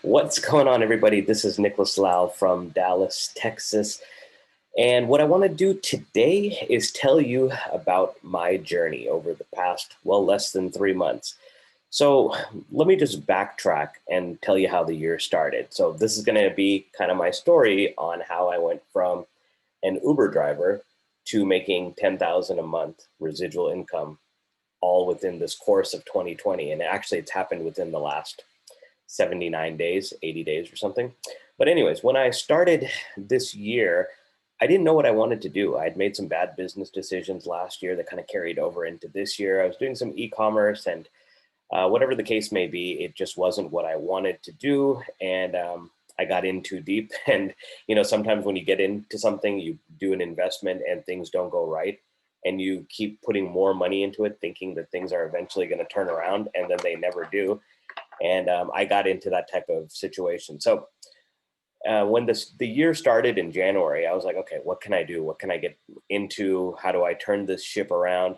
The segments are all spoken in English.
What's going on, everybody? This is Nicholas Lau from Dallas, Texas. And what I want to do today is tell you about my journey over the past, well, less than 3 months. So let me just backtrack and tell you how the year started. So this is going to be kind of my story on how I went from an Uber driver to making 10,000 a month residual income all within this course of 2020. And actually, it's happened within the last 79 days, 80 days or something. But, anyways, when I started this year, I didn't know what I wanted to do. I had made some bad business decisions last year that kind of carried over into this year. I was doing some e commerce, and whatever the case may be, it just wasn't what I wanted to do. And I got in too deep. And, sometimes when you get into something, you do an investment and things don't go right. And you keep putting more money into it, thinking that things are eventually going to turn around, and then they never do. And I got into that type of situation. So when the year started in January, I was like, okay, what can I do? What can I get into? How do I turn this ship around?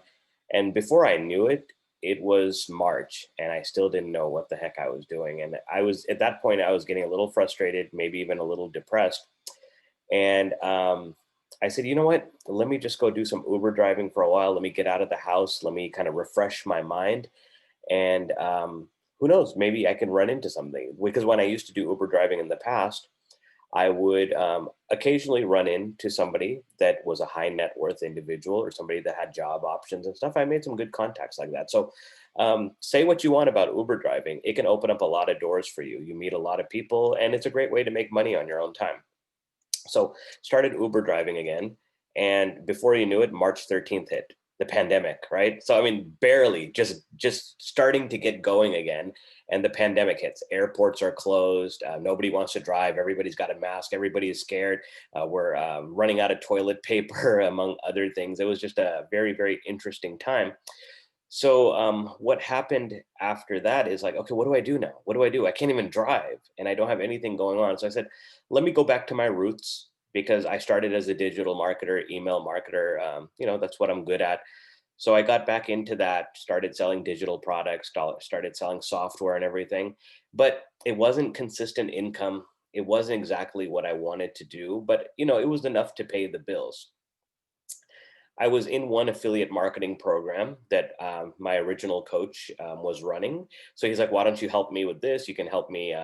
And before I knew it, it was March, and I still didn't know what the heck I was doing. And I was at that point, I was getting a little frustrated, maybe even a little depressed. And I said, you know what? Let me just go do some Uber driving for a while. Let me get out of the house. Let me kind of refresh my mind. And who knows, maybe I can run into something. Because when I used to do Uber driving in the past, I would occasionally run into somebody that was a high net worth individual or somebody that had job options and stuff. I made some good contacts like that. So say what you want about Uber driving, it can open up a lot of doors for you. You meet a lot of people, and it's a great way to make money on your own time. So started Uber driving again, and before you knew it, March 13th hit, the pandemic, right? So I mean, barely just starting to get going again, and the pandemic hits. Airports are closed. Nobody wants to drive. Everybody's got a mask. Everybody is scared. We're running out of toilet paper, among other things. It was just a very, very interesting time. So what happened after that is like, okay, what do I do now? What do I do? I can't even drive, and I don't have anything going on. So I said, let me go back to my roots, because I started as a digital marketer, email marketer. That's what I'm good at. So I got back into that, started selling digital products, started selling software and everything, but it wasn't consistent income. It wasn't exactly what I wanted to do, but it was enough to pay the bills. I was in one affiliate marketing program that my original coach was running. So he's like, "Why don't you help me with this? You can help me,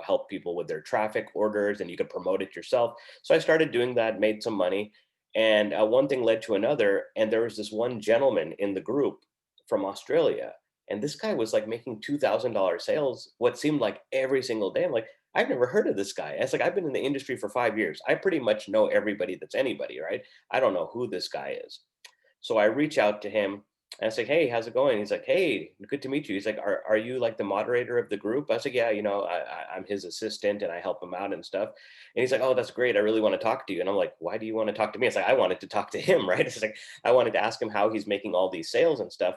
help people with their traffic orders, and you could promote it yourself." So I started doing that, made some money, and one thing led to another. And there was this one gentleman in the group from Australia, and this guy was like making $2,000 sales, what seemed like every single day. I'm like, I've never heard of this guy. It's like, I've been in the industry for 5 years. I pretty much know everybody that's anybody, right? I don't know who this guy is. So I reach out to him and I say, "Hey, how's it going?" He's like, "Hey, good to meet you." He's like, "Are you like the moderator of the group?" I was like, "Yeah, I'm his assistant and I help him out and stuff." And he's like, "Oh, that's great. I really want to talk to you." And I'm like, "Why do you want to talk to me?" It's like, I wanted to talk to him, right? It's like, I wanted to ask him how he's making all these sales and stuff.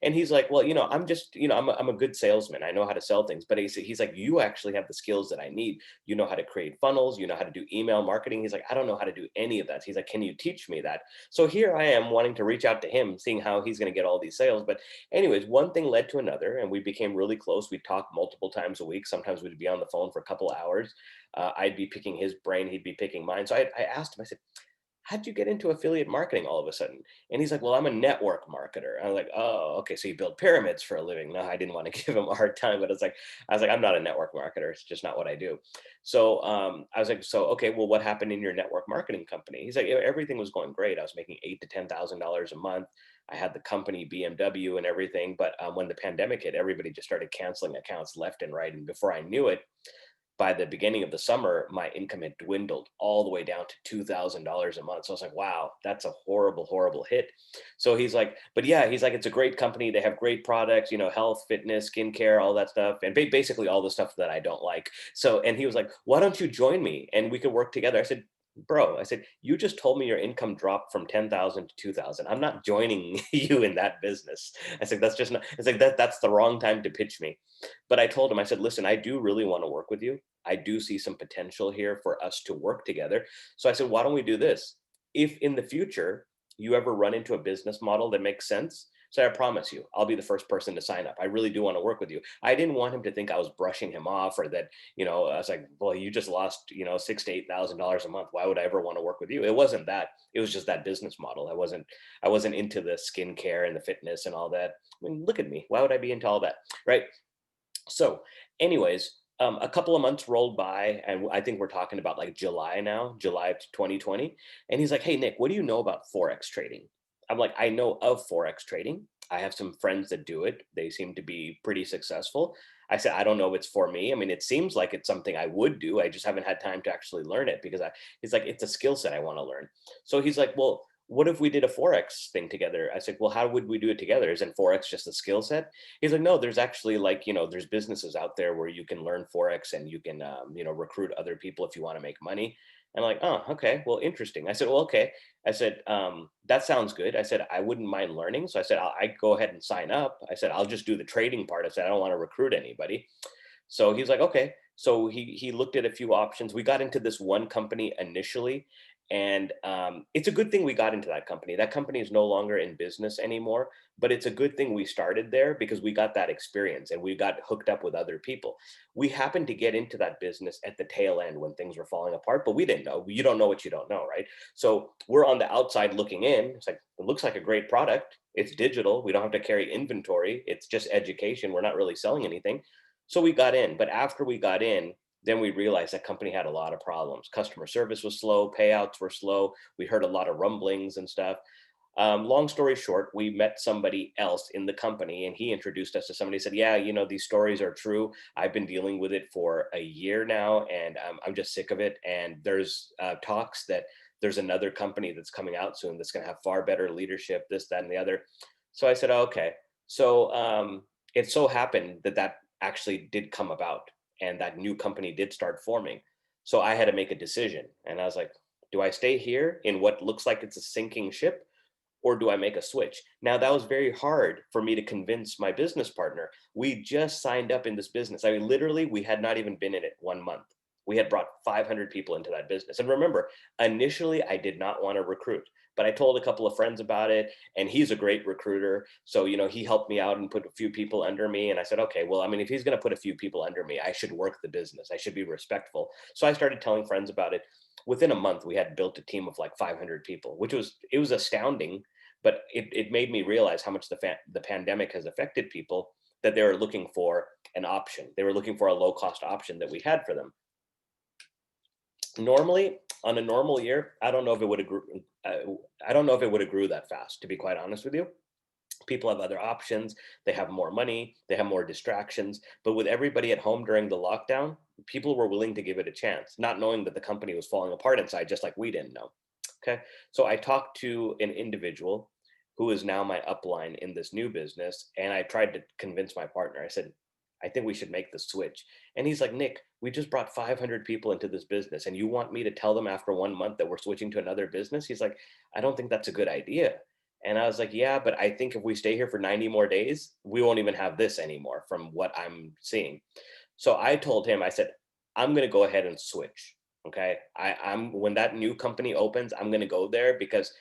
And he's like, "Well, I'm just, I'm a good salesman. I know how to sell things." But he's like, "You actually have the skills that I need. You know how to create funnels. You know how to do email marketing." He's like, "I don't know how to do any of that." He's like, "Can you teach me that?" So here I am wanting to reach out to him, seeing how he's going to get all these sales. But anyways, one thing led to another, and we became really close. We'd talk multiple times a week. Sometimes we'd be on the phone for a couple of hours. I'd be picking his brain, he'd be picking mine. So I asked him, I said, "How'd you get into affiliate marketing all of a sudden?" And he's like, "Well, I'm a network marketer." I was like, "Oh, okay. So you build pyramids for a living." No, I didn't want to give him a hard time, but I was like, "I'm not a network marketer. It's just not what I do." So I was like, "So okay, well, what happened in your network marketing company?" He's like, "Yeah, everything was going great. I was making $8,000 to $10,000 a month. I had the company BMW and everything, but when the pandemic hit, everybody just started canceling accounts left and right. And before I knew it, by the beginning of the summer, my income had dwindled all the way down to $2,000 a month." So I was like, "Wow, that's a horrible, horrible hit." So he's like, "But yeah," he's like, "it's a great company. They have great products, health, fitness, skincare, all that stuff, and basically all the stuff that I don't like." So, and he was like, "Why don't you join me and we could work together?" I said, "Bro," I said, "you just told me your income dropped from 10,000 to 2,000. I'm not joining you in that business." I said, "That's just not." It's like that's the wrong time to pitch me. But I told him, I said, "Listen, I do really want to work with you. I do see some potential here for us to work together." So I said, "Why don't we do this? If in the future you ever run into a business model that makes sense, So I promise you, I'll be the first person to sign up. I really do want to work with you. I didn't want him to think I was brushing him off or that, I was like, well, you just lost, $6,000 to $8,000 a month. Why would I ever want to work with you? It wasn't that. It was just that business model. I wasn't into the skincare and the fitness and all that. I mean, look at me. Why would I be into all that? Right. So, anyways, a couple of months rolled by, and I think we're talking about like July now, July of 2020. And he's like, "Hey, Nick, what do you know about Forex trading?" I'm like, "I know of Forex trading. I have some friends that do it. They seem to be pretty successful." I said, "I don't know if it's for me. I mean, it seems like it's something I would do. I just haven't had time to actually learn it because he's like, it's a skill set I want to learn." So he's like, "Well, what if we did a Forex thing together?" I said, "Well, how would we do it together? Isn't Forex just a skill set?" He's like, "No, there's actually like, there's businesses out there where you can learn Forex and you can, recruit other people if you want to make money." And I'm like, "Oh, okay, well, interesting." I said, "Well, okay." I said, "That sounds good." I said, "I wouldn't mind learning." So I said, I go ahead and sign up. I said, "I'll just do the trading part." I said, "I don't want to recruit anybody." So he's like, "Okay." So he looked at a few options. We got into this one company initially, and it's a good thing we got into that company. That company is no longer in business anymore, but it's a good thing we started there because we got that experience and we got hooked up with other people. We happened to get into that business at the tail end when things were falling apart, but we didn't know. You don't know what you don't know, right? So we're on the outside looking in. It's like, it looks like a great product. It's digital. We don't have to carry inventory. It's just education. We're not really selling anything. So we got in, but after we got in, then we realized that company had a lot of problems. Customer service was slow, payouts were slow. We heard a lot of rumblings and stuff. Long story short, we met somebody else in the company and he introduced us to somebody. He said, "Yeah, these stories are true. I've been dealing with it for a year now and I'm just sick of it. And there's talks that there's another company that's coming out soon that's going to have far better leadership, this, that, and the other." So I said, "Oh, okay." So it so happened that that actually did come about and that new company did start forming. So I had to make a decision. And I was like, do I stay here in what looks like it's a sinking ship? Or do I make a switch? Now, that was very hard for me to convince my business partner. We just signed up in this business. I mean, literally, we had not even been in it 1 month. We had brought 500 people into that business. And remember, initially, I did not want to recruit, but I told a couple of friends about it, and he's a great recruiter. So, he helped me out and put a few people under me. And I said, okay, well, I mean, if he's going to put a few people under me, I should work the business. I should be respectful. So I started telling friends about it. Within a month, we had built a team of like 500 people, which was astounding, but it made me realize how much the pandemic has affected people, that they were looking for an option. They were looking for a low cost option that we had for them. Normally, on a normal year, I don't know if it would have grew. I don't know if it would have grew that fast, to be quite honest with you. People have other options. They have more money. They have more distractions. But with everybody at home during the lockdown, people were willing to give it a chance, not knowing that the company was falling apart inside, just like we didn't know. Okay. So I talked to an individual who is now my upline in this new business. And I tried to convince my partner. I said, "I think we should make the switch." And he's like, "Nick, we just brought 500 people into this business. And you want me to tell them after 1 month that we're switching to another business?" He's like, "I don't think that's a good idea." And I was like, "Yeah, but I think if we stay here for 90 more days, we won't even have this anymore from what I'm seeing." So I told him, I said, "I'm going to go ahead and switch. Okay. I'm when that new company opens, I'm going to go there because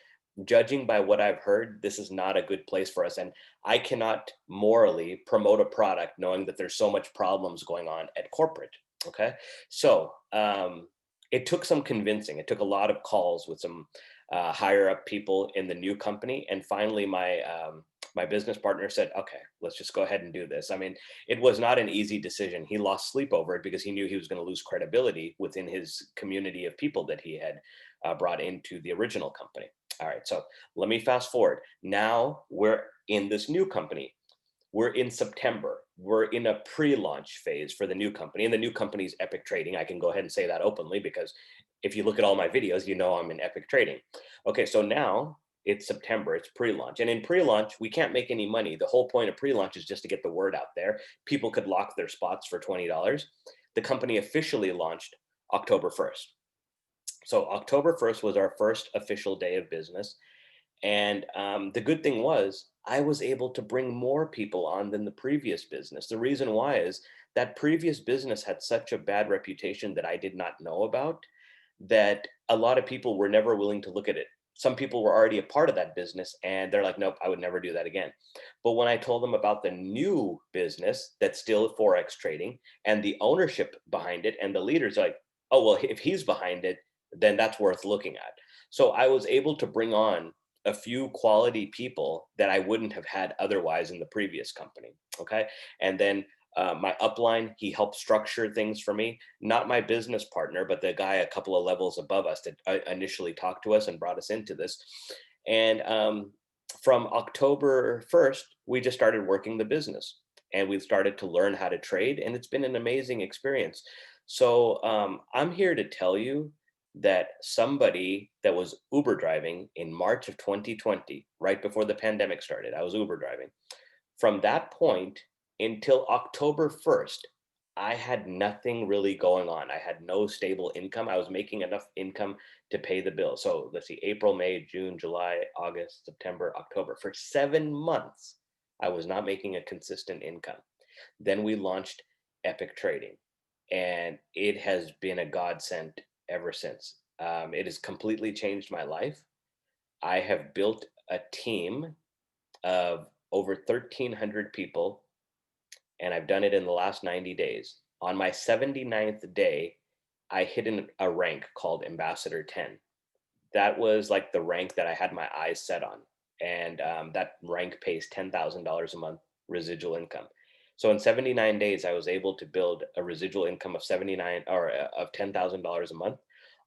judging by what I've heard, this is not a good place for us. And I cannot morally promote a product knowing that there's so much problems going on at corporate." Okay. So it took some convincing. It took a lot of calls with some higher up people in the new company. And finally, my business partner said, "Okay, let's just go ahead and do this." I mean, it was not an easy decision. He lost sleep over it because he knew he was going to lose credibility within his community of people that he had brought into the original company. All right, so let me fast forward. Now we're in this new company. We're in September. We're in a pre-launch phase for the new company, and the new company's Epic Trading. I can go ahead and say that openly because if you look at all my videos, I'm in Epic Trading. Okay, so now it's September. It's pre-launch, and in pre-launch, we can't make any money. The whole point of pre-launch is just to get the word out there. People could lock their spots for $20. The company officially launched October 1st. So October 1st was our first official day of business. And the good thing was, I was able to bring more people on than the previous business. The reason why is that previous business had such a bad reputation that I did not know about, that a lot of people were never willing to look at it some people were already a part of that business and they're like, nope, I would never do that again. But when I told them about the new business that's still Forex trading and the ownership behind it and the leaders are like, oh, well, if he's behind it, then that's worth looking at. So I was able to bring on a few quality people that I wouldn't have had otherwise in the previous company. Okay. And then my upline, he helped structure things for me. Not my business partner, but the guy a couple of levels above us that initially talked to us and brought us into this. And from October 1st, we just started working the business and we started to learn how to trade. And it's been an amazing experience. So I'm here to tell you that somebody that was Uber driving in March of 2020, right before the pandemic started, I was Uber driving. From that point until October 1st, I had nothing really going on. I had no stable income. I was making enough income to pay the bill. So let's see, April, May, June, July, August, September, October. For 7 months, I was not making a consistent income. Then we launched Epic Trading, and it has been a godsend ever since. It has completely changed my life. I have built a team of over 1,300 people, and I've done it in the last 90 days. On my 79th day, I hit a rank called Ambassador 10. That was like the rank that I had my eyes set on. And that rank pays $10,000 a month residual income. So in 79 days, I was able to build a residual income of 79 or of $10,000 a month.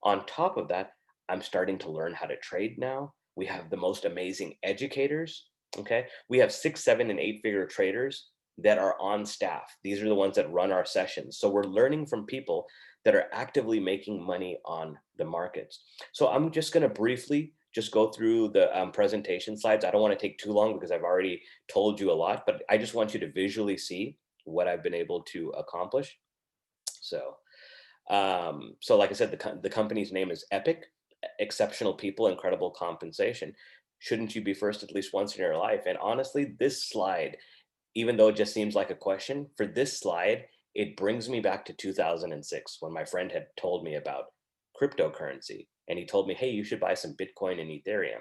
On top of that, I'm starting to learn how to trade now. We have the most amazing educators. Okay. We have 6, 7, and 8 figure traders that are on staff. These are the ones that run our sessions. So we're learning from people that are actively making money on the markets. So I'm just going to briefly just go through the presentation slides. I don't want to take too long because I've already told you a lot, but I just want you to visually see what I've been able to accomplish. So, so like I said, the company's name is Epic, Exceptional People, Incredible Compensation. Shouldn't you be first at least once in your life? And honestly, this slide, even though it just seems like a question, for this slide, it brings me back to 2006 when my friend had told me about cryptocurrency. And he told me, hey, you should buy some Bitcoin and Ethereum.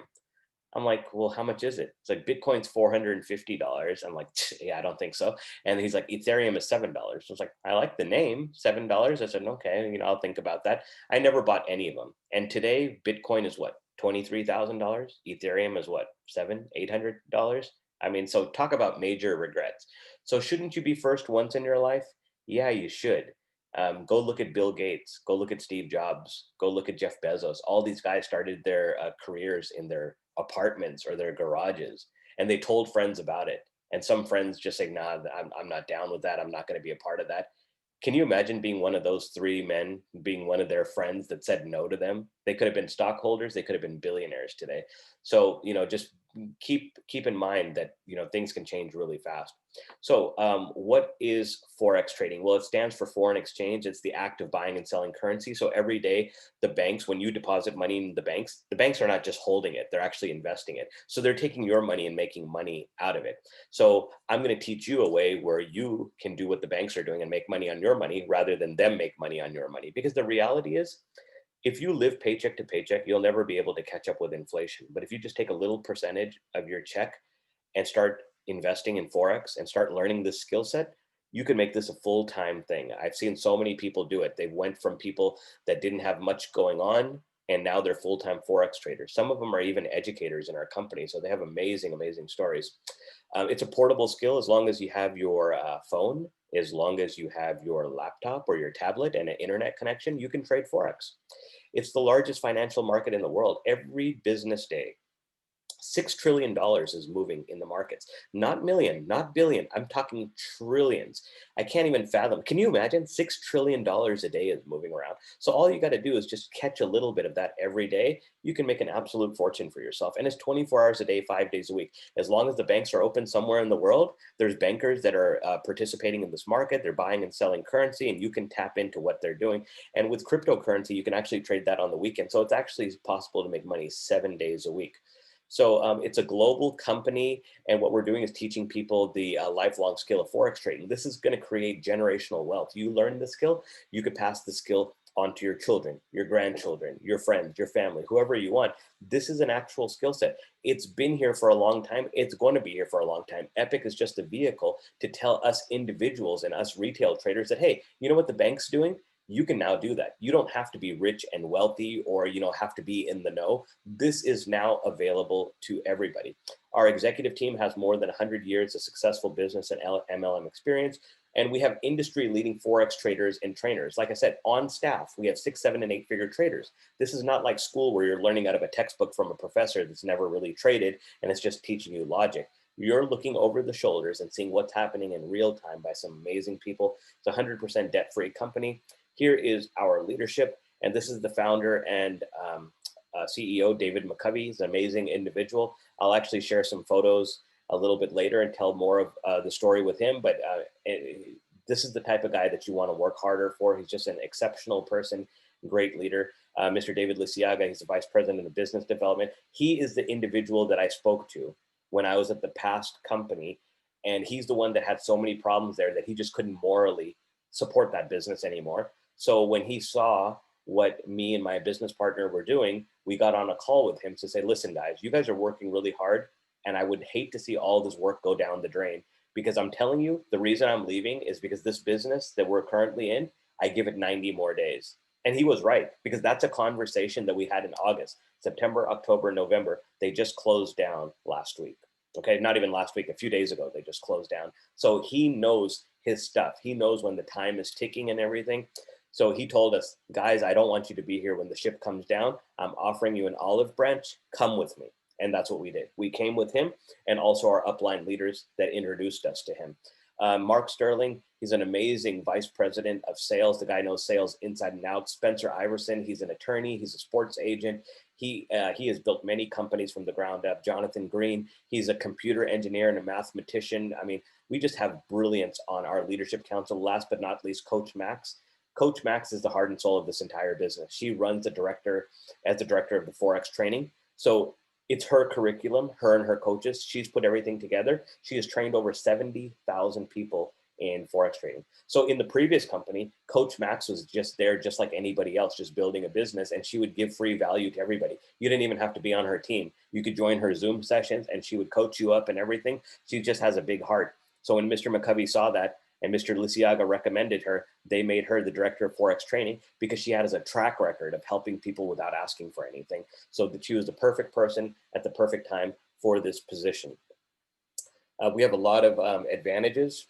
I'm like, well, how much is it? It's like Bitcoin's $450. I'm like, yeah, I don't think so. And he's like, Ethereum is $7. So I was like, I like the name, $7. I said, okay, I'll think about that. I never bought any of them. And today, Bitcoin is what, $23,000? Ethereum is what, $800? I mean, so talk about major regrets. So shouldn't you be first once in your life? Yeah, you should. Go look at Bill Gates. Go look at Steve Jobs. Go look at Jeff Bezos. All these guys started their careers in their apartments or their garages, and they told friends about it. And some friends just say, nah, I'm not down with that. I'm not going to be a part of that. Can you imagine being one of those 3 men, being one of their friends that said no to them? They could have been stockholders. They could have been billionaires today. So, just keep in mind that, things can change really fast. So what is Forex trading? Well, it stands for foreign exchange. It's the act of buying and selling currency. So every day, the banks, when you deposit money in the banks are not just holding it, they're actually investing it. So they're taking your money and making money out of it. So I'm going to teach you a way where you can do what the banks are doing and make money on your money rather than them make money on your money. Because the reality is, if you live paycheck to paycheck, you'll never be able to catch up with inflation. But if you just take a little percentage of your check and start investing in Forex and start learning this skill set, you can make this a full-time thing. I've seen so many people do it. They went from people that didn't have much going on, and now they're full-time Forex traders. Some of them are even educators in our company. So they have amazing, amazing stories. It's a portable skill as long as you have your phone, as long as you have your laptop or your tablet and an internet connection, you can trade Forex. It's the largest financial market in the world. Every business day, $6 trillion is moving in the markets. Not million, not billion. I'm talking trillions. I can't even fathom. Can you imagine? $6 trillion a day is moving around. So all you got to do is just catch a little bit of that every day. You can make an absolute fortune for yourself. And it's 24 hours a day, 5 days a week. As long as the banks are open somewhere in the world, there's bankers that are participating in this market. They're buying and selling currency, and you can tap into what they're doing. And with cryptocurrency, you can actually trade that on the weekend. So it's actually possible to make money 7 days a week. So it's a global company, and what we're doing is teaching people the lifelong skill of Forex trading. This is going to create generational wealth. You learn the skill, you could pass the skill onto your children, your grandchildren, your friends, your family, whoever you want. This is an actual skill set. It's been here for a long time. It's going to be here for a long time. Epic is just a vehicle to tell us individuals and us retail traders that, hey, you know what the bank's doing? You can now do that. You don't have to be rich and wealthy or, have to be in the know. This is now available to everybody. Our executive team has more than 100 years of successful business and MLM experience. And we have industry leading Forex traders and trainers. Like I said, on staff, we have 6, 7, and 8 figure traders. This is not like school where you're learning out of a textbook from a professor that's never really traded and it's just teaching you logic. You're looking over the shoulders and seeing what's happening in real time by some amazing people. It's a 100% debt-free company. Here is our leadership. And this is the founder and CEO, David McCovey. He's an amazing individual. I'll actually share some photos a little bit later and tell more of the story with him. But this is the type of guy that you want to work harder for. He's just an exceptional person, great leader. Mr. David Lisiaga, he's the Vice President of Business Development. He is the individual that I spoke to when I was at the past company. And he's the one that had so many problems there that he just couldn't morally support that business anymore. So when he saw what me and my business partner were doing, we got on a call with him to say, listen, guys, you guys are working really hard. And I would hate to see all this work go down the drain, because I'm telling you, the reason I'm leaving is because this business that we're currently in, I give it 90 more days. And he was right, because that's a conversation that we had in August, September, October, November. They just closed down last week. Okay, not even last week, a few days ago, they just closed down. So he knows his stuff. He knows when the time is ticking and everything. So he told us, guys, I don't want you to be here when the ship comes down. I'm offering you an olive branch. Come with me. And that's what we did. We came with him and also our upline leaders that introduced us to him. Mark Sterling, he's an amazing vice president of sales. The guy knows sales inside and out. Spencer Iverson, he's an attorney. He's a sports agent. He has built many companies from the ground up. Jonathan Green, he's a computer engineer and a mathematician. I mean, we just have brilliance on our leadership council. Last but not least, Coach Max. Coach Max is the heart and soul of this entire business. She runs the director of the Forex Trading. So it's her curriculum, her and her coaches. She's put everything together. She has trained over 70,000 people in Forex trading. So in the previous company, Coach Max was just there, just like anybody else, just building a business, and she would give free value to everybody. You didn't even have to be on her team. You could join her Zoom sessions and she would coach you up and everything. She just has a big heart. So when Mr. McCovey saw that, and Mr. Lisiaga recommended her, they made her the director of Forex Training because she has a track record of helping people without asking for anything. So that she was the perfect person at the perfect time for this position. We have a lot of advantages.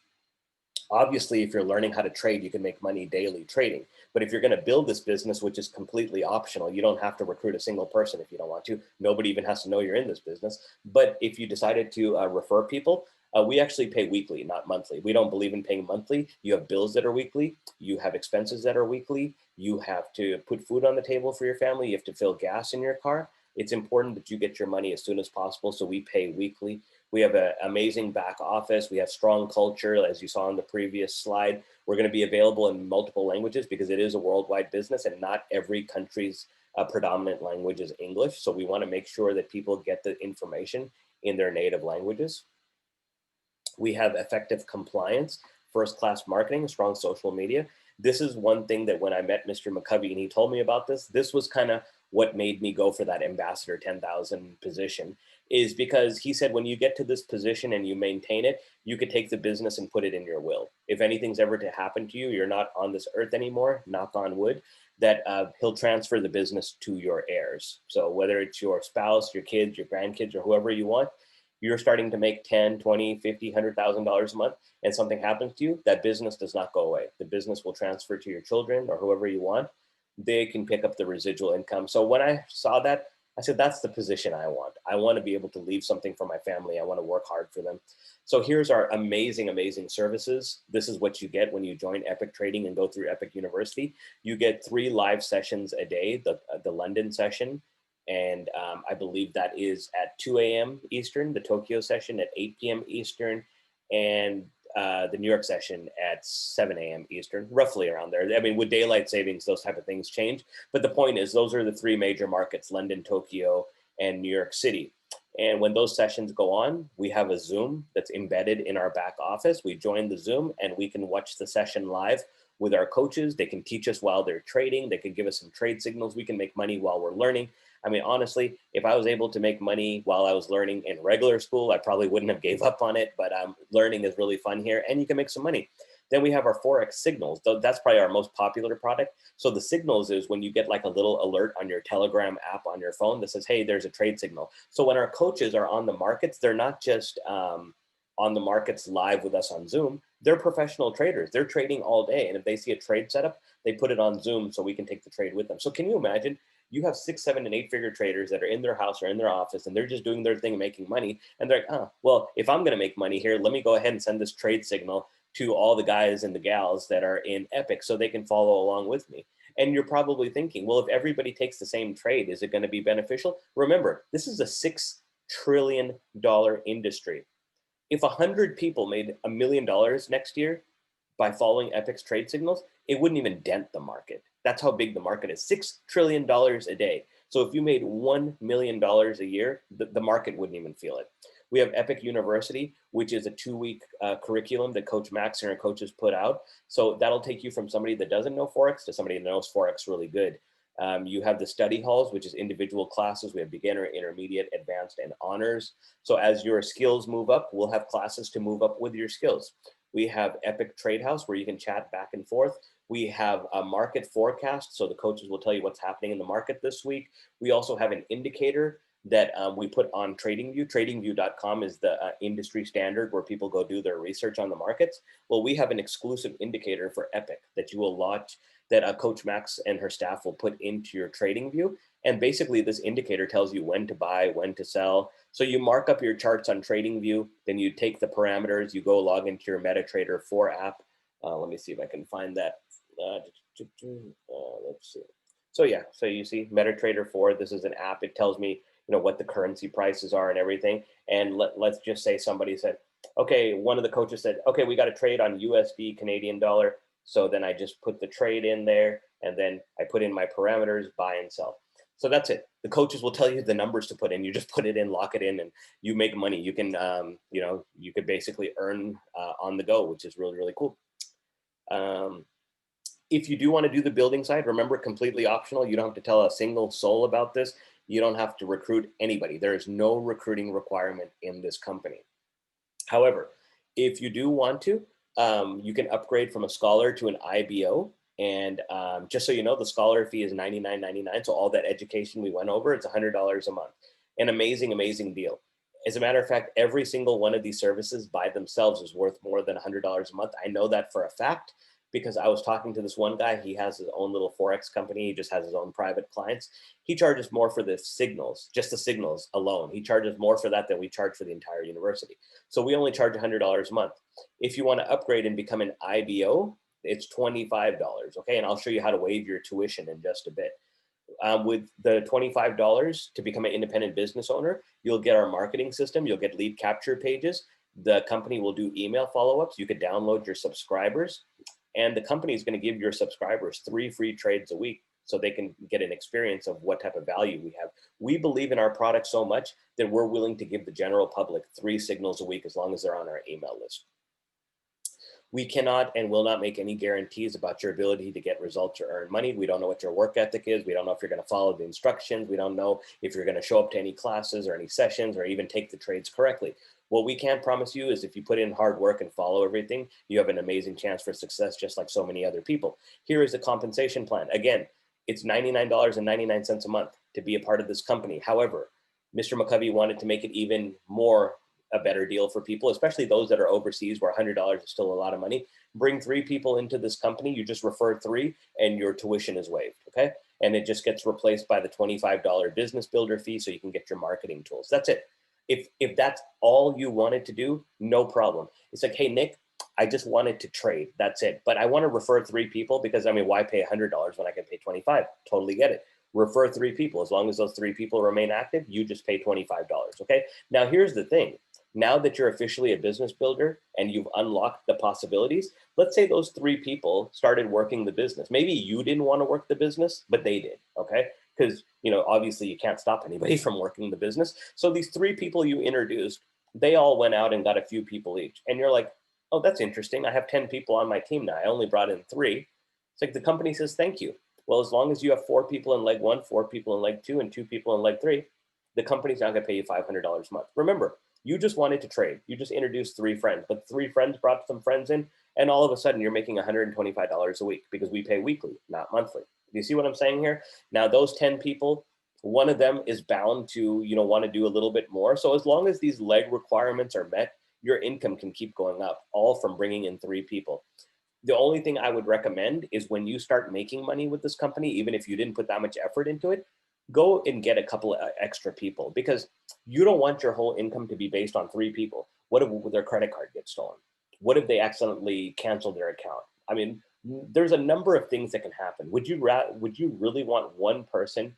Obviously, if you're learning how to trade, you can make money daily trading. But if you're going to build this business, which is completely optional, you don't have to recruit a single person if you don't want to. Nobody even has to know you're in this business. But if you decided to refer people, we actually pay weekly, not monthly. We don't believe in paying monthly. You have bills that are weekly. You have expenses that are weekly. You have to put food on the table for your family. You have to fill gas in your car. It's important that you get your money as soon as possible. So we pay weekly. We have an amazing back office. We have strong culture, as you saw on the previous slide. We're going to be available in multiple languages because it is a worldwide business and not every country's predominant language is English. So we want to make sure that people get the information in their native languages. We have effective compliance, first-class marketing, strong social media. This is one thing that when I met Mr. McCovey and he told me about this was kind of what made me go for that Ambassador 10,000 position, is because he said, when you get to this position and you maintain it, you could take the business and put it in your will. If anything's ever to happen to you, you're not on this earth anymore, knock on wood, that he'll transfer the business to your heirs. So whether it's your spouse, your kids, your grandkids, or whoever you want, you're starting to make 10, 20, 50, $100,000 a month, and something happens to you, that business does not go away. The business will transfer to your children or whoever you want. They can pick up the residual income. So when I saw that, I said, that's the position I want. I want to be able to leave something for my family. I want to work hard for them. So here's our amazing, amazing services. This is what you get when you join Epic Trading and go through Epic University. You get 3 live sessions a day, the London session, and I believe that is at 2 a.m. Eastern, the Tokyo session at 8 p.m. Eastern, and the New York session at 7 a.m. Eastern, roughly around there. I mean, with daylight savings, those type of things change. But the point is, those are the 3 major markets, London, Tokyo, and New York City. And when those sessions go on, we have a Zoom that's embedded in our back office. We join the Zoom and we can watch the session live with our coaches. They can teach us while they're trading. They can give us some trade signals. We can make money while we're learning. I mean, honestly, if I was able to make money while I was learning in regular school, I probably wouldn't have gave up on it, but learning is really fun here and you can make some money. Then we have our Forex signals. That's probably our most popular product. So the signals is when you get like a little alert on your Telegram app on your phone that says, hey, there's a trade signal. So when our coaches are on the markets, they're not just on the markets live with us on Zoom. They're professional traders. They're trading all day. And if they see a trade setup, they put it on Zoom so we can take the trade with them. So can you imagine? You have 6, 7, and 8-figure traders that are in their house or in their office, and they're just doing their thing, making money. And they're like, oh, well, if I'm going to make money here, let me go ahead and send this trade signal to all the guys and the gals that are in Epic so they can follow along with me. And you're probably thinking, well, if everybody takes the same trade, is it going to be beneficial? Remember, this is a $6 trillion industry. If 100 people made $1 million next year by following Epic's trade signals, it wouldn't even dent the market. That's how big the market is, $6 trillion a day. So if you made $1 million a year, the market wouldn't even feel it. We have Epic University, which is a 2-week curriculum that Coach Max and our coaches put out. So that'll take you from somebody that doesn't know Forex to somebody that knows Forex really good. You have the study halls, which is individual classes. We have beginner, intermediate, advanced, and honors. So as your skills move up, we'll have classes to move up with your skills. We have Epic Trade House, where you can chat back and forth. We have a market forecast, so the coaches will tell you what's happening in the market this week. We also have an indicator that we put on TradingView. TradingView.com is the industry standard where people go do their research on the markets. Well, we have an exclusive indicator for Epic that you will launch, that Coach Max and her staff will put into your TradingView. And basically this indicator tells you when to buy, when to sell. So you mark up your charts on TradingView, then you take the parameters, you go log into your MetaTrader 4 app. Let me see if I can find that. Let's see. So yeah, so you see MetaTrader 4, this is an app. It tells me, what the currency prices are and everything. And let's just say somebody said, okay, one of the coaches said, okay, we got to trade on USD Canadian dollar. So then I just put the trade in there and then I put in my parameters, buy and sell. So that's it. The coaches will tell you the numbers to put in. You just put it in, lock it in, and you make money. You can, you could basically earn on the go, which is really, really cool. If you do want to do the building side, remember, completely optional. You don't have to tell a single soul about this. You don't have to recruit anybody. There is no recruiting requirement in this company. However, if you do want to, you can upgrade from a scholar to an IBO. And just so you know, the scholar fee is $99.99. So all that education we went over, it's $100 a month. An amazing, amazing deal. As a matter of fact, every single one of these services by themselves is worth more than $100 a month. I know that for a fact because I was talking to this one guy. He has his own little Forex company. He just has his own private clients. He charges more for the signals, just the signals alone. He charges more for that than we charge for the entire university. So we only charge $100 a month. If you want to upgrade and become an IBO, it's $25, okay? And I'll show you how to waive your tuition in just a bit. With the $25 to become an independent business owner, you'll get our marketing system, you'll get lead capture pages. The company will do email follow-ups. You could download your subscribers, and the company is going to give your subscribers 3 free trades a week so they can get an experience of what type of value we have. We believe in our product so much that we're willing to give the general public 3 signals a week as long as they're on our email list. We cannot and will not make any guarantees about your ability to get results or earn money. We don't know what your work ethic is. We don't know if you're going to follow the instructions. We don't know if you're going to show up to any classes or any sessions or even take the trades correctly. What we can promise you is if you put in hard work and follow everything, you have an amazing chance for success, just like so many other people. Here is the compensation plan. Again, it's $99.99 a month to be a part of this company. However, Mr. McCovey wanted to make it even more a better deal for people, especially those that are overseas where $100 is still a lot of money. Bring 3 people into this company. You just refer 3 and your tuition is waived, okay? And it just gets replaced by the $25 business builder fee so you can get your marketing tools. That's it. If that's all you wanted to do, no problem. It's like, hey, Nick, I just wanted to trade. That's it. But I want to refer 3 people because, I mean, why pay $100 when I can pay $25? Totally get it. Refer 3 people. As long as those 3 people remain active, you just pay $25, okay? Now, here's the thing. Now that you're officially a business builder and you've unlocked the possibilities, let's say those 3 people started working the business. Maybe you didn't want to work the business, but they did, okay? Because, obviously you can't stop anybody from working the business. So these 3 people you introduced, they all went out and got a few people each. And you're like, Oh, that's interesting. I have 10 people on my team now. I only brought in three. It's like the company says, thank you. Well, as long as you have four people in leg one, four people in leg two, and two people in leg three, the company's not going to pay you $500 a month. Remember, you just wanted to trade. You just introduced three friends, but three friends brought some friends in, and all of a sudden you're making $125 a week because we pay weekly, not monthly. Do you see what I'm saying here? Now, those 10 people, one of them is bound to, want to do a little bit more. So as long as these leg requirements are met, your income can keep going up, all from bringing in three people. The only thing I would recommend is when you start making money with this company, even if you didn't put that much effort into it, go and get a couple of extra people, because you don't want your whole income to be based on three people. What if their credit card gets stolen? What if they accidentally cancel their account? I mean, there's a number of things that can happen. Would you really want one person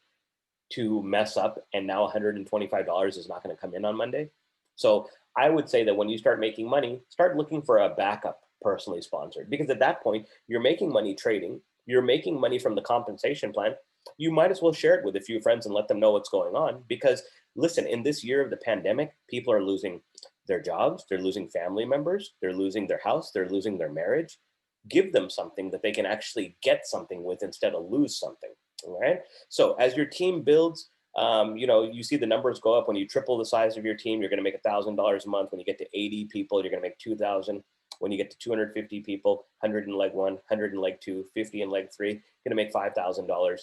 to mess up and now $125 is not going to come in on Monday? So I would say that when you start making money, start looking for a backup personally sponsored, because at that point you're making money trading, you're making money from the compensation plan. You might as well share it with a few friends and let them know what's going on, because listen, in this year of the pandemic, people are losing their jobs, they're losing family members, they're losing their house, they're losing their marriage. Give them something that they can actually get something with instead of lose something. All right. So as your team builds, you see the numbers go up. When you triple the size of your team, you're going to make $1,000 a month. When you get to 80 people, you're going to make 2,000. When you get to 250 people, 100 in leg one, 100 in leg two, 50 in leg three, you're going to make $5,000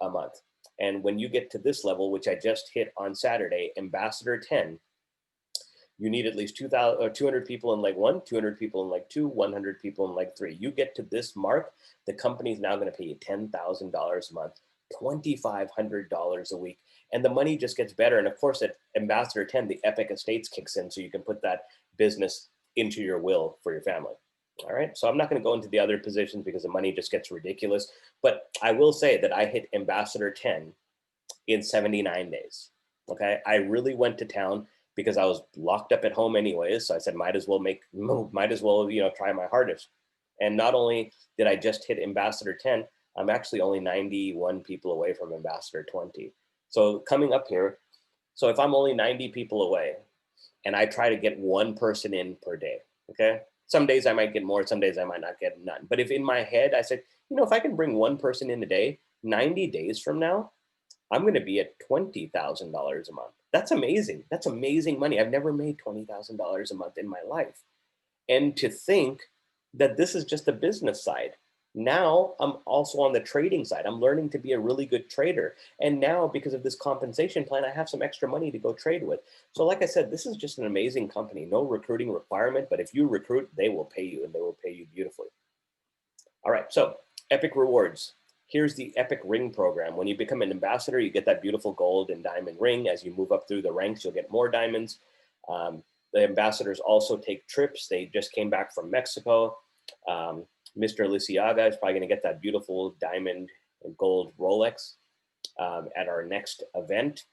a month. And when you get to this level, which I just hit on Saturday, Ambassador 10, you need at least 200 people in leg one, 200 people in leg two, 100 people in leg three. You get to this mark, the company is now going to pay you $10,000 a month, $2,500 a week. And the money just gets better. And of course, at Ambassador 10, the Epic Estates kicks in, so you can put that business into your will for your family. All right. So I'm not going to go into the other positions because the money just gets ridiculous. But I will say that I hit Ambassador 10 in 79 days. Okay. I really went to town because I was locked up at home anyways. So I said, might as well, try my hardest. And not only did I just hit Ambassador 10, I'm actually only 91 people away from Ambassador 20. So coming up here, so if I'm only 90 people away and I try to get one person in per day, okay? Some days I might get more, some days I might not get none. But if in my head I said, if I can bring one person in a day, 90 days from now, I'm going to be at $20,000 a month. That's amazing. That's amazing money. I've never made $20,000 a month in my life. And to think that this is just the business side. Now I'm also on the trading side. I'm learning to be a really good trader. And now, because of this compensation plan, I have some extra money to go trade with. So like I said, this is just an amazing company. No recruiting requirement, but if you recruit, they will pay you, and they will pay you beautifully. All right, so Epic Rewards. Here's the Epic Ring program. When you become an ambassador, you get that beautiful gold and diamond ring. As you move up through the ranks, you'll get more diamonds. The ambassadors also take trips. They just came back from Mexico. Mr. Lisiaga is probably going to get that beautiful diamond and gold Rolex at our next event.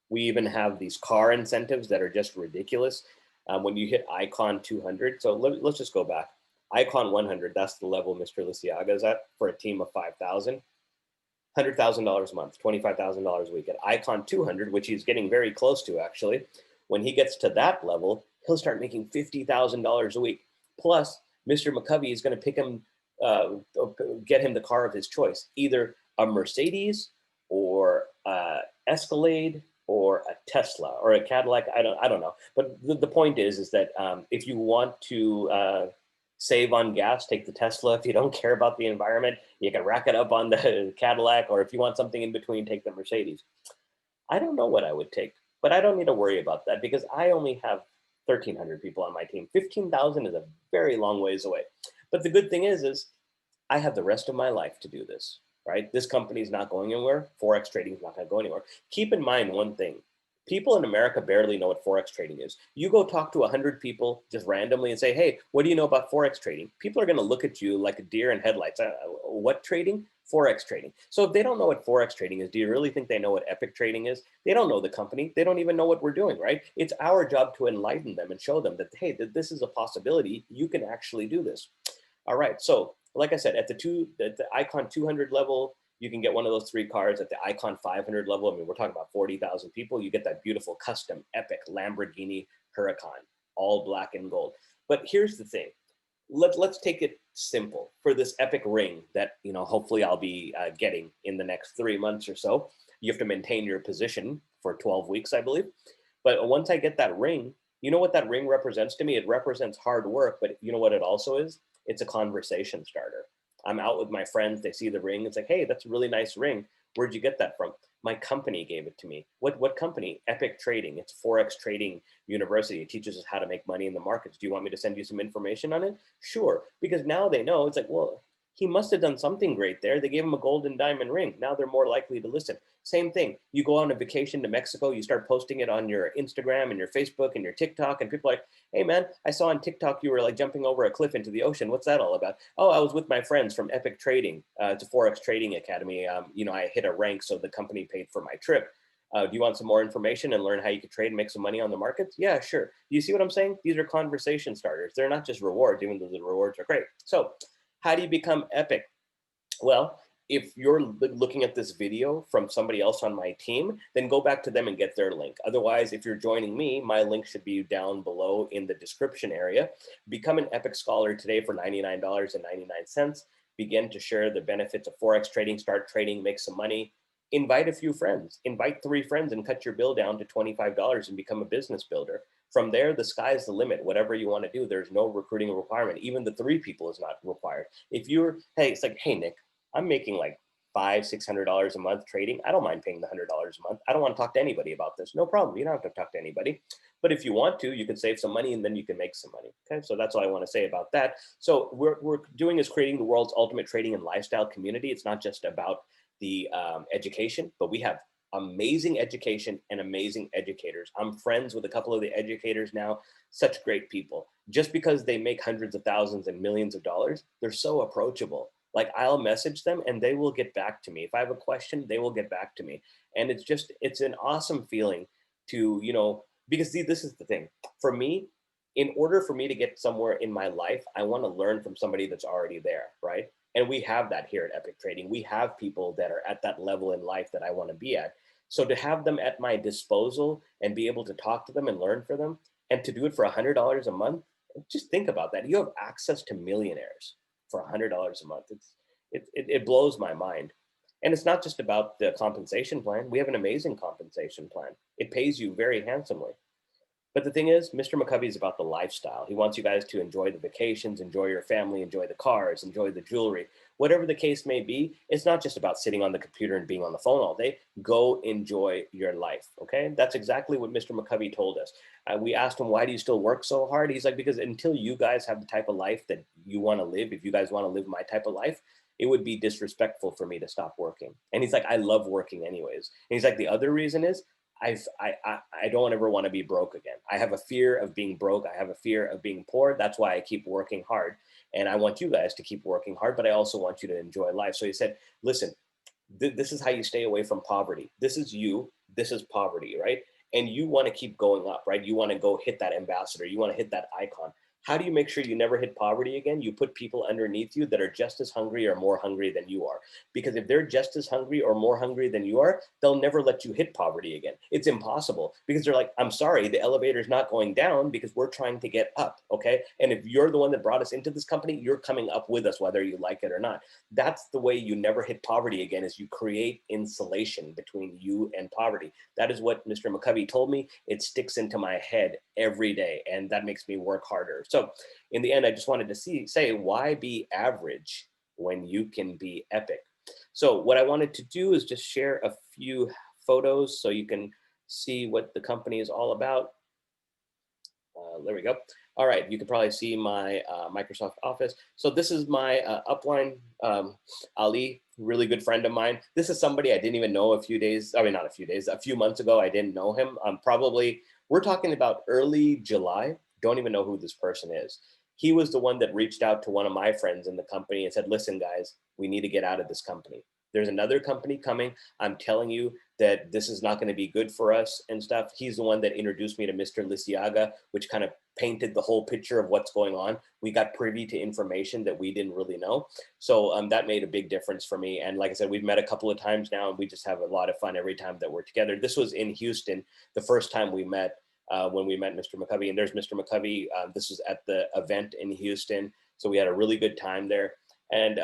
We even have these car incentives that are just ridiculous. When you hit Icon 200, so let's just go back. Icon 100, that's the level Mr. Lisiaga is at for a team of 5,000. $100,000 a month, $25,000 a week. At Icon 200, which he's getting very close to actually, when he gets to that level, he'll start making $50,000 a week. Plus, Mr. McCovey is going to pick him, get him the car of his choice, either a Mercedes or Escalade or a Tesla or a Cadillac. I don't know. But the point is that if you want to save on gas, take the Tesla. If you don't care about the environment, you can rack it up on the Cadillac, or if you want something in between, take the Mercedes. I don't know what I would take, but I don't need to worry about that because I only have 1,300 people on my team. 15,000 is a very long ways away. But the good thing is I have the rest of my life to do this, right? This company is not going anywhere. Forex trading is not going to go anywhere. Keep in mind one thing. People in America barely know what Forex trading is. You go talk to 100 people just randomly and say, hey, what do you know about Forex trading? People are going to look at you like a deer in headlights. What trading? Forex trading. So if they don't know what Forex trading is, do you really think they know what Epic Trading is? They don't know the company. They don't even know what we're doing, right? It's our job to enlighten them and show them that, hey, that this is a possibility. You can actually do this. All right. So like I said, at the Icon 200 level, you can get one of those three cars. At the Icon 500 level, I mean, we're talking about 40,000 people. You get that beautiful custom Epic Lamborghini Huracan, all black and gold. But here's the thing. Let's take it simple for this epic ring that, hopefully I'll be getting in the next 3 months or so. You have to maintain your position for 12 weeks, I believe. But once I get that ring, you know what that ring represents to me? It represents hard work, but you know what it also is? It's a conversation starter. I'm out with my friends, they see the ring, it's like, hey, that's a really nice ring. Where'd you get that from? My company gave it to me. What company? Epic Trading. It's Forex Trading University. It teaches us how to make money in the markets. Do you want me to send you some information on it? Sure. Because now they know, it's like, well, he must have done something great there. They gave him a golden diamond ring. Now they're more likely to listen. Same thing. You go on a vacation to Mexico, you start posting it on your Instagram and your Facebook and your TikTok, and people are like, hey man, I saw on TikTok you were like jumping over a cliff into the ocean. What's that all about? Oh, I was with my friends from Epic Trading. It's a Forex Trading Academy. I hit a rank, so the company paid for my trip. Do you want some more information and learn how you could trade and make some money on the markets? Yeah, sure. Do you see what I'm saying? These are conversation starters. They're not just rewards, even though the rewards are great. So how do you become epic? Well, if you're looking at this video from somebody else on my team, then go back to them and get their link. Otherwise, if you're joining me, my link should be down below in the description area. Become an Epic Scholar today for $99.99. Begin to share the benefits of Forex trading, start trading, make some money. Invite a few friends, invite 3 friends and cut your bill down to $25 and become a business builder. From there, the sky's the limit. Whatever you want to do, there's no recruiting requirement. Even the 3 people is not required. If you're, hey, it's like, hey, Nick, I'm making like $500-600 a month trading. I don't mind paying the $100 a month. I don't want to talk to anybody about this. No problem. You don't have to talk to anybody. But if you want to, you can save some money and then you can make some money. Okay, so that's all I want to say about that. So we're doing is creating the world's ultimate trading and lifestyle community. It's not just about the education, but we have amazing education and amazing educators. I'm friends with a couple of the educators now, such great people. Just because they make hundreds of thousands and millions of dollars, they're so approachable. Like I'll message them and they will get back to me. If I have a question, they will get back to me. And it's an awesome feeling to, because see, this is the thing. For me, in order for me to get somewhere in my life, I want to learn from somebody that's already there, right? And we have that here at Epic Trading. We have people that are at that level in life that I want to be at. So to have them at my disposal and be able to talk to them and learn from them and to do it for $100 a month, just think about that. You have access to millionaires for $100 a month. It blows my mind. And it's not just about the compensation plan. We have an amazing compensation plan. It pays you very handsomely. But the thing is, Mr. McCovey is about the lifestyle. He wants you guys to enjoy the vacations, enjoy your family, enjoy the cars, enjoy the jewelry. Whatever the case may be, it's not just about sitting on the computer and being on the phone all day. Go enjoy your life, okay? That's exactly what Mr. McCovey told us. We asked him, why do you still work so hard? He's like, because until you guys have the type of life that you want to live, if you guys want to live my type of life, it would be disrespectful for me to stop working. And he's like, I love working anyways. And he's like, the other reason is I don't ever want to be broke again. I have a fear of being broke. I have a fear of being poor. That's why I keep working hard. And I want you guys to keep working hard, but I also want you to enjoy life. So he said, listen, this is how you stay away from poverty. This is you. This is poverty, right? And you want to keep going up, right? You want to go hit that ambassador. You want to hit that icon. How do you make sure you never hit poverty again? You put people underneath you that are just as hungry or more hungry than you are. Because if they're just as hungry or more hungry than you are, they'll never let you hit poverty again. It's impossible because they're like, I'm sorry, the elevator's not going down because we're trying to get up, okay? And if you're the one that brought us into this company, you're coming up with us whether you like it or not. That's the way you never hit poverty again, is you create insulation between you and poverty. That is what Mr. McCovey told me. It sticks into my head every day, and that makes me work harder. So in the end, I just wanted to say, why be average when you can be epic? So what I wanted to do is just share a few photos so you can see what the company is all about. There we go. All right, you can probably see my Microsoft Office. So this is my upline, Ali, really good friend of mine. This is somebody I didn't even know a few months ago. I didn't know him. Probably, we're talking about early July. Don't even know who this person is. He was the one that reached out to one of my friends in the company and said, listen, guys, we need to get out of this company. There's another company coming. I'm telling you that this is not going to be good for us and stuff. He's the one that introduced me to Mr. Lisiaga, which kind of painted the whole picture of what's going on. We got privy to information that we didn't really know. So that made a big difference for me. And like I said, we've met a couple of times now, and we just have a lot of fun every time that we're together. This was in Houston, the first time we met. when we met Mr. McCovey. And there's Mr. McCovey. This was at the event in Houston. So we had a really good time there. And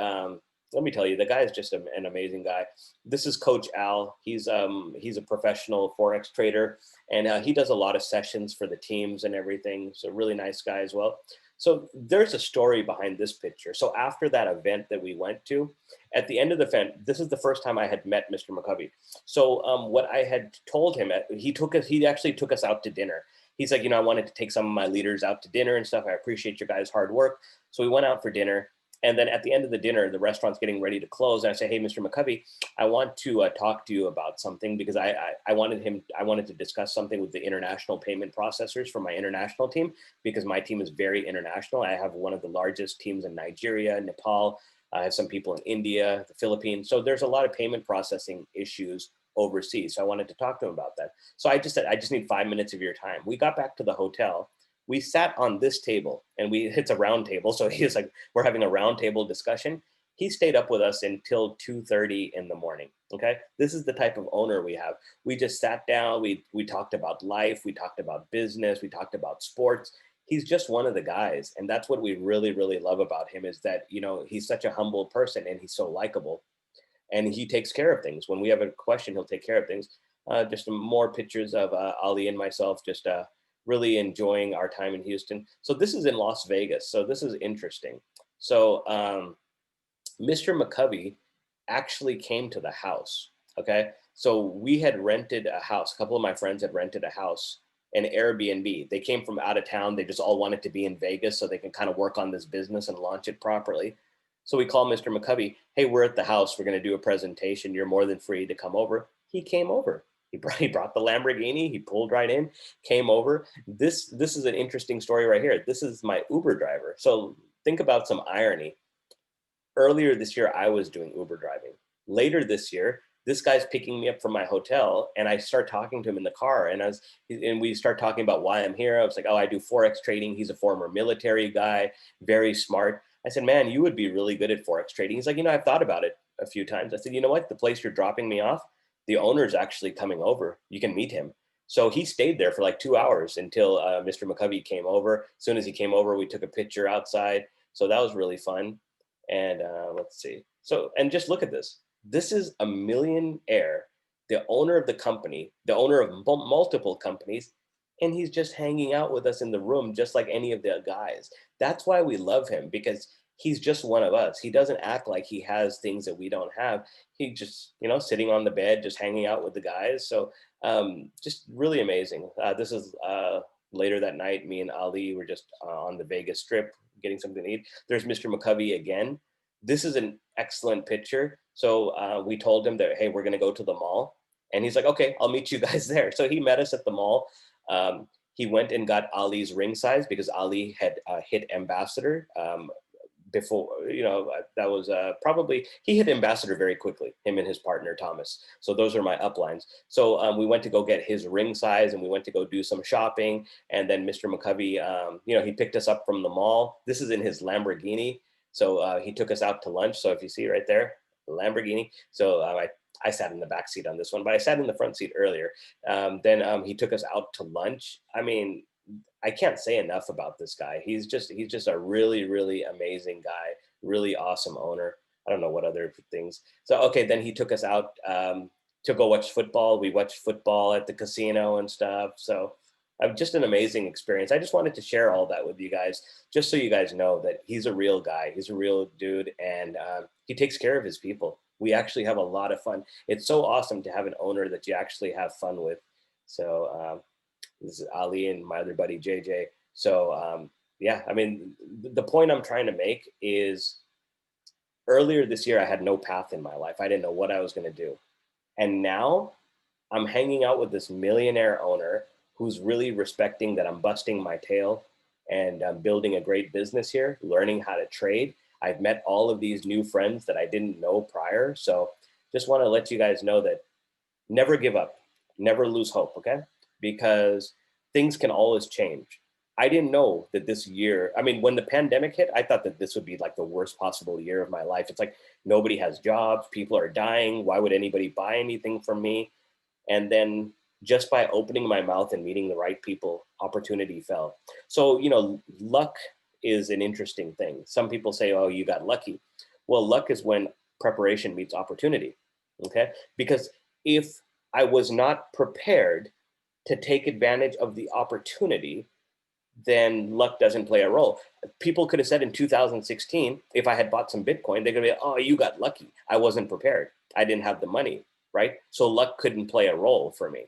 let me tell you, the guy is just an amazing guy. This is Coach Al. He's a professional Forex trader, and he does a lot of sessions for the teams and everything. So really nice guy as well. So there's a story behind this picture. So after that event that we went to, at the end of the event, this is the first time I had met Mr. McCovey. So what I had told him, he actually took us out to dinner. He's like, I wanted to take some of my leaders out to dinner and stuff. I appreciate your guys' hard work. So we went out for dinner. And then at the end of the dinner, the restaurant's getting ready to close. And I say, hey, Mr. McCovey, I want to talk to you about something, because I wanted to discuss something with the international payment processors for my international team, because my team is very international. I have one of the largest teams in Nigeria, Nepal. I have some people in India, the Philippines. So there's a lot of payment processing issues overseas. So I wanted to talk to him about that. So I just said, I just need 5 minutes of your time. We got back to the hotel. We sat on this table, and it's a round table. So he's like, we're having a round table discussion. He stayed up with us until 2:30 in the morning. Okay. This is the type of owner we have. We just sat down. We talked about life. We talked about business. We talked about sports. He's just one of the guys. And that's what we really, really love about him, is that, he's such a humble person, and he's so likable, and he takes care of things. When we have a question, he'll take care of things. Just more pictures of Ali and myself, just really enjoying our time in Houston. So this is in Las Vegas. So this is interesting. So Mr. McCovey actually came to the house. Okay. So we had rented a house. A couple of my friends had rented a house, an Airbnb. They came from out of town. They just all wanted to be in Vegas so they can kind of work on this business and launch it properly. So we called Mr. McCovey. Hey, we're at the house. We're going to do a presentation. You're more than free to come over. He came over. He brought the Lamborghini. He pulled right in, came over. This is an interesting story right here. This is my Uber driver. So think about some irony. Earlier this year, I was doing Uber driving. Later this year, this guy's picking me up from my hotel, and I start talking to him in the car, and we start talking about why I'm here. I was like, oh, I do Forex trading. He's a former military guy, very smart. I said, man, you would be really good at Forex trading. He's like, I've thought about it a few times. I said, you know what? The place you're dropping me off, the owner's actually coming over. You can meet him. So he stayed there for like 2 hours until Mr. McCovey came over. As soon as he came over, we took a picture outside. So that was really fun. And let's see. So, and just look at this. This is a millionaire, the owner of the company, the owner of multiple companies, and he's just hanging out with us in the room, just like any of the guys. That's why we love him, because he's just one of us. He doesn't act like he has things that we don't have. He just, sitting on the bed, just hanging out with the guys. So just really amazing. This is later that night. Me and Ali were just on the Vegas Strip getting something to eat. There's Mr. McCovey again. This is an excellent picture. So we told him that, hey, we're going to go to the mall. And he's like, okay, I'll meet you guys there. So he met us at the mall. He went and got Ali's ring size, because Ali had hit ambassador before. That was probably, he hit ambassador very quickly, him and his partner, Thomas. So those are my uplines. So we went to go get his ring size, and we went to go do some shopping. And then Mr. McCovey, he picked us up from the mall. This is in his Lamborghini. So he took us out to lunch. So if you see right there, Lamborghini. So I sat in the back seat on this one, but I sat in the front seat earlier. Then he took us out to lunch. I mean, I can't say enough about this guy. He's just a really, really amazing guy, really awesome owner. I don't know what other things. So, okay, then he took us out to go watch football. We watched football at the casino and stuff. So just an amazing experience. I just wanted to share all that with you guys, just so you guys know that he's a real guy. He's a real dude, and he takes care of his people. We actually have a lot of fun. It's so awesome to have an owner that you actually have fun with. So this is Ali and my other buddy, JJ. So yeah, I mean, the point I'm trying to make is, earlier this year, I had no path in my life. I didn't know what I was going to do. And now I'm hanging out with this millionaire owner who's really respecting that I'm busting my tail, and I'm building a great business here, learning how to trade. I've met all of these new friends that I didn't know prior. So just want to let you guys know that never give up, never lose hope, okay? Because things can always change. I didn't know that this year, I mean, when the pandemic hit, I thought that this would be like the worst possible year of my life. It's like nobody has jobs, people are dying. Why would anybody buy anything from me? And then just by opening my mouth and meeting the right people, opportunity fell. So, luck is an interesting thing. Some people say, oh, you got lucky. Well, luck is when preparation meets opportunity. Okay. Because if I was not prepared to take advantage of the opportunity, then luck doesn't play a role. People could have said in 2016, if I had bought some Bitcoin, they could be, oh, you got lucky. I wasn't prepared. I didn't have the money, right? So luck couldn't play a role for me.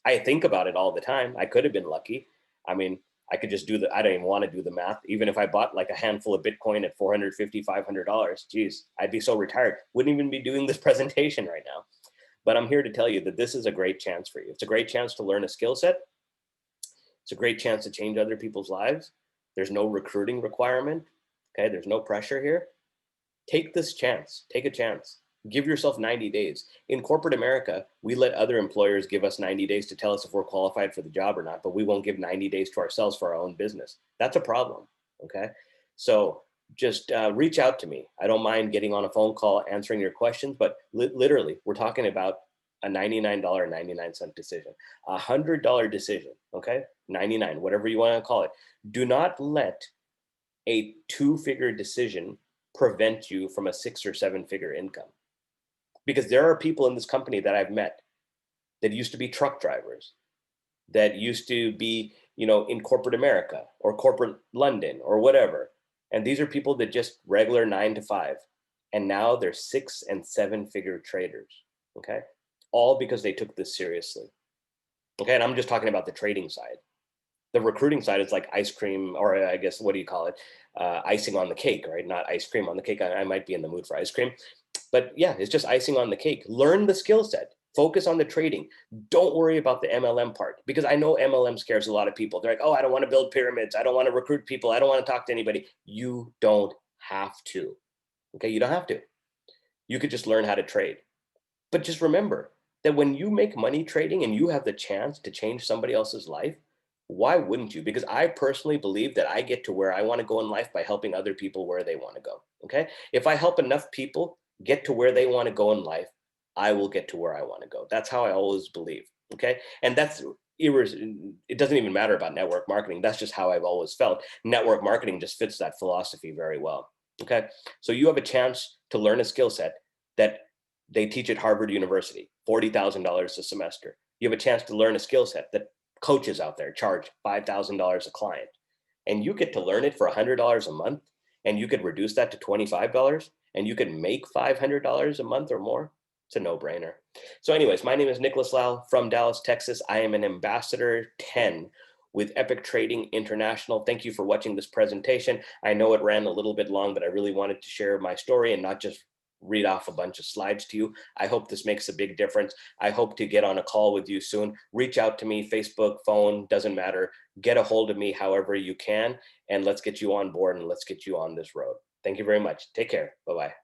I think about it all the time. I could have been lucky. I mean, I could just I don't even want to do the math. Even if I bought like a handful of Bitcoin at $450, $500, geez, I'd be so retired. Wouldn't even be doing this presentation right now. But I'm here to tell you that this is a great chance for you. It's a great chance to learn a skill set. It's a great chance to change other people's lives. There's no recruiting requirement. Okay, there's no pressure here. Take this chance. Take a chance. Give yourself 90 days. In corporate America, we let other employers give us 90 days to tell us if we're qualified for the job or not, but we won't give 90 days to ourselves for our own business. That's a problem. Okay, so just reach out to me. I don't mind getting on a phone call, answering your questions, but literally, we're talking about a $99.99 decision, a $100 decision. Okay, 99, whatever you want to call it. Do not let a two-figure decision prevent you from a 6 or 7-figure income. Because there are people in this company that I've met that used to be truck drivers, that used to be, in corporate America or corporate London or whatever. And these are people that just regular 9 to 5. And now they're 6 and 7-figure traders. Okay. All because they took this seriously. Okay. And I'm just talking about the trading side. The recruiting side is like ice cream, or I guess, what do you call it? Icing on the cake, right? Not ice cream on the cake. I might be in the mood for ice cream. But yeah, it's just icing on the cake. Learn the skill set. Focus on the trading. Don't worry about the MLM part, because I know MLM scares a lot of people. They're like, oh, I don't want to build pyramids. I don't want to recruit people. I don't want to talk to anybody. You don't have to. Okay, you don't have to. You could just learn how to trade. But just remember that when you make money trading and you have the chance to change somebody else's life, why wouldn't you? Because I personally believe that I get to where I want to go in life by helping other people where they want to go. Okay. If I help enough people get to where they want to go in life, I will get to where I want to go. That's how I always believe. Okay. And it doesn't even matter about network marketing. That's just how I've always felt. Network marketing just fits that philosophy very well. Okay. So you have a chance to learn a skill set that they teach at Harvard University, $40,000 a semester. You have a chance to learn a skill set that coaches out there charge $5,000 a client. And you get to learn it for $100 a month, and you could reduce that to $25, and you could make $500 a month or more. It's a no-brainer. So anyways, my name is Nicholas Lau from Dallas, Texas. I am an ambassador 10 with Epic Trading International. Thank you for watching this presentation. I know it ran a little bit long, but I really wanted to share my story and not just read off a bunch of slides to you. I hope this makes a big difference. I hope to get on a call with you soon. Reach out to me, Facebook, phone, doesn't matter. Get a hold of me however you can, and let's get you on board and let's get you on this road. Thank you very much. Take care. Bye-bye.